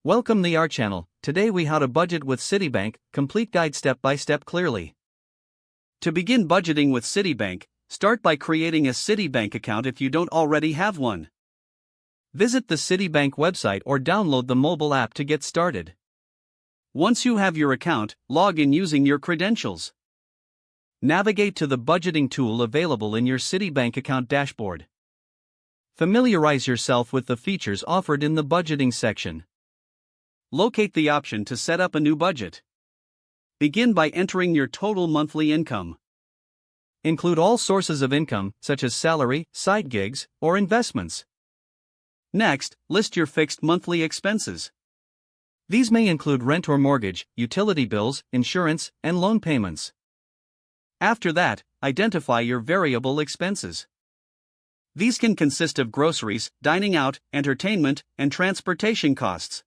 Welcome to our channel. Today we how to budget with Citibank, complete guide step by step clearly. To begin budgeting with Citibank, start by creating a Citibank account if you don't already have one. Visit the Citibank website or download the mobile app to get started. Once you have your account, log in using your credentials. Navigate to the budgeting tool available in your Citibank account dashboard. Familiarize yourself with the features offered in the budgeting section. Locate the option to set up a new budget. Begin by entering your total monthly income. Include all sources of income, such as salary, side gigs, or investments. Next, list your fixed monthly expenses. These may include rent or mortgage, utility bills, insurance, and loan payments. After that, identify your variable expenses. These can consist of groceries, dining out, entertainment, and transportation costs.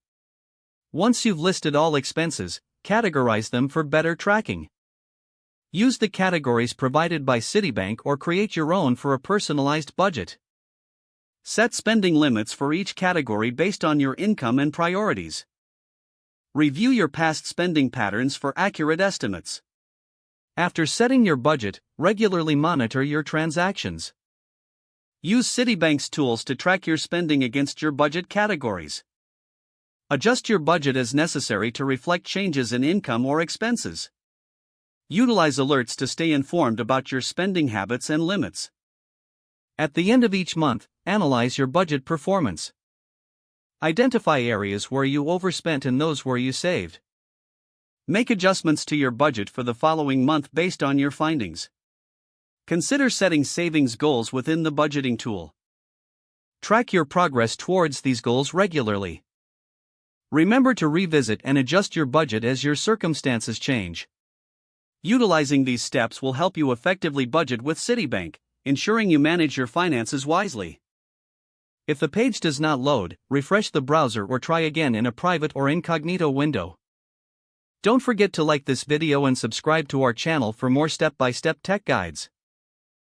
Once you've listed all expenses, categorize them for better tracking. Use the categories provided by Citibank or create your own for a personalized budget. Set spending limits for each category based on your income and priorities. Review your past spending patterns for accurate estimates. After setting your budget, regularly monitor your transactions. Use Citibank's tools to track your spending against your budget categories. Adjust your budget as necessary to reflect changes in income or expenses. Utilize alerts to stay informed about your spending habits and limits. At the end of each month, analyze your budget performance. Identify areas where you overspent and those where you saved. Make adjustments to your budget for the following month based on your findings. Consider setting savings goals within the budgeting tool. Track your progress towards these goals regularly. Remember to revisit and adjust your budget as your circumstances change. Utilizing these steps will help you effectively budget with Citibank, ensuring you manage your finances wisely. If the page does not load, refresh the browser or try again in a private or incognito window. Don't forget to like this video and subscribe to our channel for more step-by-step tech guides.